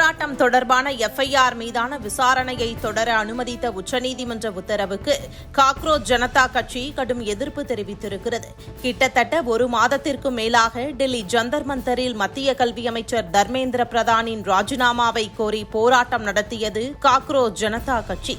போராட்டம் தொடர்பான எஃப்ஐஆர் மீதான விசாரணையை தொடர அனுமதித்த உச்சநீதிமன்ற உத்தரவுக்கு காக்ரோச் ஜனதா கட்சி கடும் எதிர்ப்பு தெரிவித்திருக்கிறது. கிட்டத்தட்ட ஒரு மாதத்திற்கும் மேலாக டெல்லி ஜந்தர் மந்தரில் மத்திய கல்வி அமைச்சர் தர்மேந்திர பிரதானின் ராஜினாமாவை கோரி போராட்டம் நடத்தியது காக்ரோச் ஜனதா கட்சி.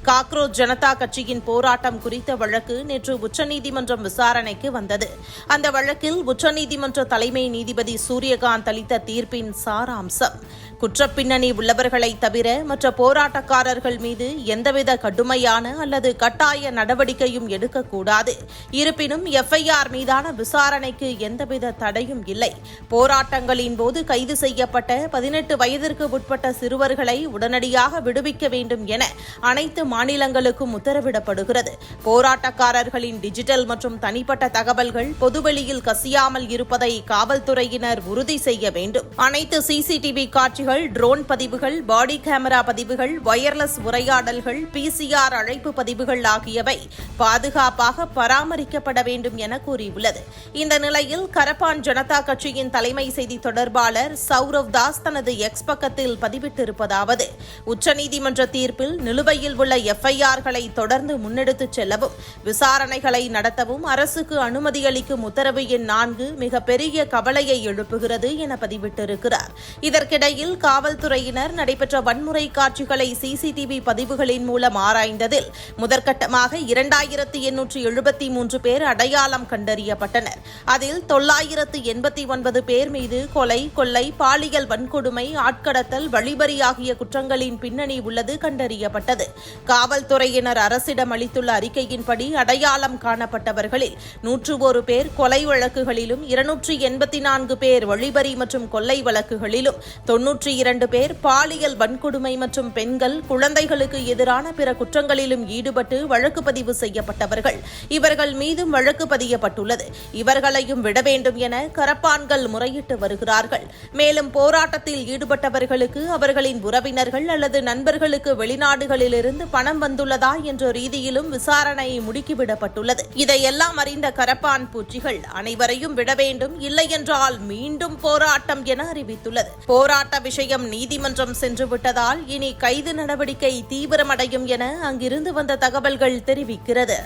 காக்ரோச் ஜனதா கட்சியின் போராட்டம் குறித்த வழக்கு நேற்று உச்சநீதிமன்றம் விசாரணைக்கு வந்தது. அந்த வழக்கில் உச்சநீதிமன்ற தலைமை நீதிபதி சூரியகாந்த் அளித்த தீர்ப்பின் சாராம்சம்: குற்றப்பின்னணி உள்ளவர்களை தவிர மற்ற போராட்டக்காரர்கள் மீது எந்தவித கடுமையான அல்லது கட்டாய நடவடிக்கையும் எடுக்கக்கூடாது. இருப்பினும் எஃப்ஐஆர் மீதான விசாரணைக்கு எந்தவித தடையும் இல்லை. போராட்டங்களின் போது கைது செய்யப்பட்ட 18 வயதிற்கு உட்பட்ட சிறுவர்களை உடனடியாக விடுவிக்க வேண்டும் என அனைத்து மாநிலங்களுக்கும் உத்தரவிடப்படுகிறது. போராட்டக்காரர்களின் டிஜிட்டல் மற்றும் தனிப்பட்ட தகவல்கள் பொதுவெளியில் கசியாமல் இருப்பதை காவல்துறையினர் உறுதி செய்ய வேண்டும். அனைத்து சிசிடிவி காட்சிகள், ட்ரோன் பதிவுகள், பாடி கேமரா பதிவுகள், வயர்லெஸ் உரையாடல்கள், பிசிஆர் அழைப்பு பதிவுகள் ஆகியவை பாதுகாப்பாக பராமரிக்கப்பட வேண்டும் என கூறியுள்ளது. இந்த நிலையில் கரப்பான் ஜனதா கட்சியின் தலைமை செய்தி தொடர்பாளர் சௌரவ் தாஸ் தனது எக்ஸ் பக்கத்தில் பதிவிட்டிருப்பதாவது: உச்சநீதிமன்ற தீர்ப்பில் நிலுவையில் உள்ள எஃப்ஐஆர்களை தொடர்ந்து முன்னெடுத்துச் செல்லவும் விசாரணைகளை நடத்தவும் அரசுக்கு அனுமதி அளிக்கும் உத்தரவு எண் 4 மிகப்பெரிய கவலையை எழுப்புகிறது என பதிவிட்டிருக்கிறார். இதற்கிடையில் காவல்துறையினர் நடைபெற்ற வன்முறை காட்சிகளை சிசிடிவி பதிவுகளின் மூலம் ஆராய்ந்ததில் முதற்கட்டமாக 2873 பேர் அடையாளம் கண்டறியப்பட்டனர். அதில் 989 பேர் மீது கொலை, கொள்ளை, பாலியல் வன்கொடுமை, ஆட்கடத்தல், வழிபறி ஆகிய குற்றங்களின் பின்னணி உள்ளது கண்டறியப்பட்டது. காவல்துறையினர் அரசிடம் அளித்துள்ள அறிக்கையின்படி அடையாளம் காணப்பட்டவர்களில் 101 பேர் கொலை வழக்குகளிலும், 284 பேர் வழிபறி மற்றும் கொள்ளை வழக்குகளிலும், 92 பேர் பாலியல் வன்கொடுமை மற்றும் பெண்கள், குழந்தைகளுக்கு எதிரான பிற குற்றங்களிலும் ஈடுபட்டு வழக்கு பதிவு செய்யப்பட்டவர்கள். இவர்கள் மீதும் வழக்கு பதியப்பட்டுள்ளது. இவர்களையும் விட வேண்டும் என கரப்பான்கள் முறையிட்டு வருகிறார்கள். மேலும் போராட்டத்தில் ஈடுபட்டவர்களுக்கு அவர்களின் உறவினர்கள் அல்லது நண்பர்களுக்கு வெளிநாடுகளிலிருந்து பணம் வந்துள்ளதா என்ற ரீதியிலும் விசாரணை முடுக்கிவிடப்பட்டுள்ளது. இதையெல்லாம் அறிந்த கரப்பான் பூச்சிகள் அனைவரையும் விட வேண்டும், இல்லையென்றால் மீண்டும் போராட்டம் என அறிவித்துள்ளது. போராட்ட விஷயம் நீதிமன்றம் சென்றுவிட்டதால் இனி கைது நடவடிக்கை தீவிரமடையும் என அங்கிருந்து வந்த தகவல்கள் தெரிவிக்கிறது.